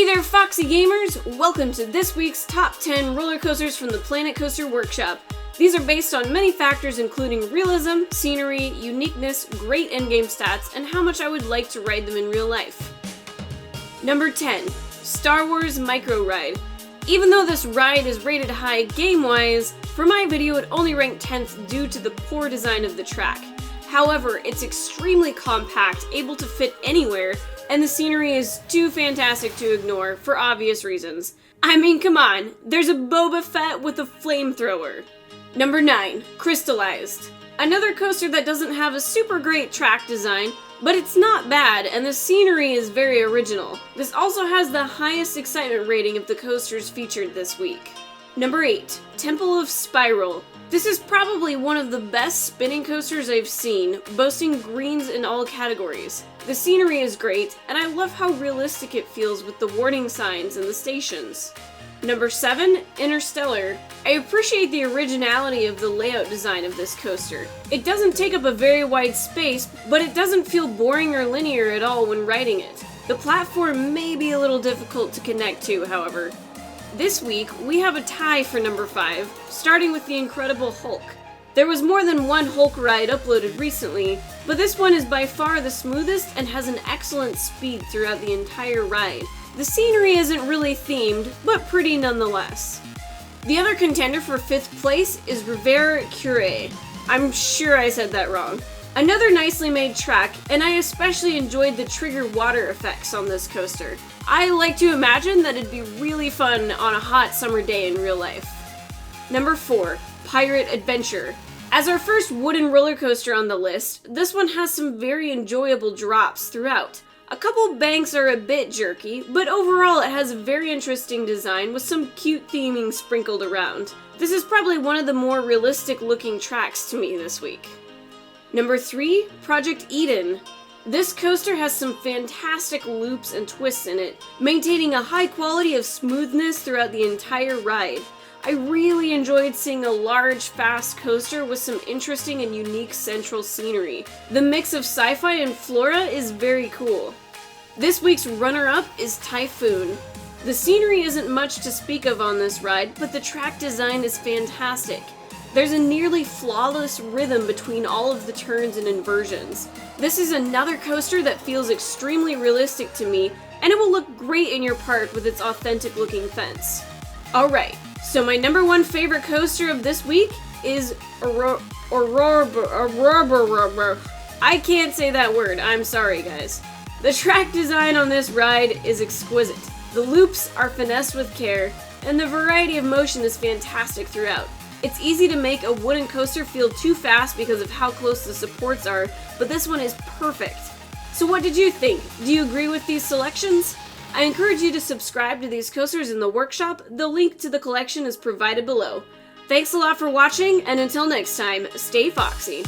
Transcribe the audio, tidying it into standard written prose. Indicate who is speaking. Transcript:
Speaker 1: Hey there, Foxy Gamers! Welcome to this week's Top 10 roller coasters from the Planet Coaster Workshop. These are based on many factors including realism, scenery, uniqueness, great endgame stats, and how much I would like to ride them in real life. Number 10. Star Wars Micro Ride. Even though this ride is rated high game-wise, for my video it only ranked 10th due to the poor design of the track. However, it's extremely compact, able to fit anywhere, and the scenery is too fantastic to ignore for obvious reasons. I mean, come on, there's a Boba Fett with a flamethrower. Number 9. CRYSTALLIZED. Another coaster that doesn't have a super great track design, but it's not bad and the scenery is very original. This also has the highest excitement rating of the coasters featured this week. Number 8. Temple of Spiral. This is probably one of the best spinning coasters I've seen, boasting greens in all categories. The scenery is great, and I love how realistic it feels with the warning signs and the stations. Number 7. Interstellar. I appreciate the originality of the layout design of this coaster. It doesn't take up a very wide space, but it doesn't feel boring or linear at all when riding it. The platform may be a little difficult to connect to, however. This week, we have a tie for number 5, starting with the Incredible Hulk. There was more than one Hulk ride uploaded recently, but this one is by far the smoothest and has an excellent speed throughout the entire ride. The scenery isn't really themed, but pretty nonetheless. The other contender for 5th place is RIVERE CURRE. I'm sure I said that wrong. Another nicely made track, and I especially enjoyed the trigger water effects on this coaster. I like to imagine that it'd be really fun on a hot summer day in real life. Number 4. Pirate Adventure. As our first wooden roller coaster on the list, this one has some very enjoyable drops throughout. A couple banks are a bit jerky, but overall it has a very interesting design with some cute theming sprinkled around. This is probably one of the more realistic looking tracks to me this week. Number 3. Project Eden. This coaster has some fantastic loops and twists in it, maintaining a high quality of smoothness throughout the entire ride. I really enjoyed seeing a large, fast coaster with some interesting and unique central scenery. The mix of sci-fi and flora is very cool. This week's runner-up is Typhoon. The scenery isn't much to speak of on this ride, but the track design is fantastic. There's a nearly flawless rhythm between all of the turns and inversions. This is another coaster that feels extremely realistic to me, and it will look great in your park with its authentic looking fence. Alright, so my number 1 favorite coaster of this week is OUROBOROS. I can't say that word, I'm sorry guys. The track design on this ride is exquisite. The loops are finessed with care, and the variety of motion is fantastic throughout. It's easy to make a wooden coaster feel too fast because of how close the supports are, but this one is perfect. So what did you think? Do you agree with these selections? I encourage you to subscribe to these coasters in the workshop. The link to the collection is provided below. Thanks a lot for watching, and until next time, stay foxy.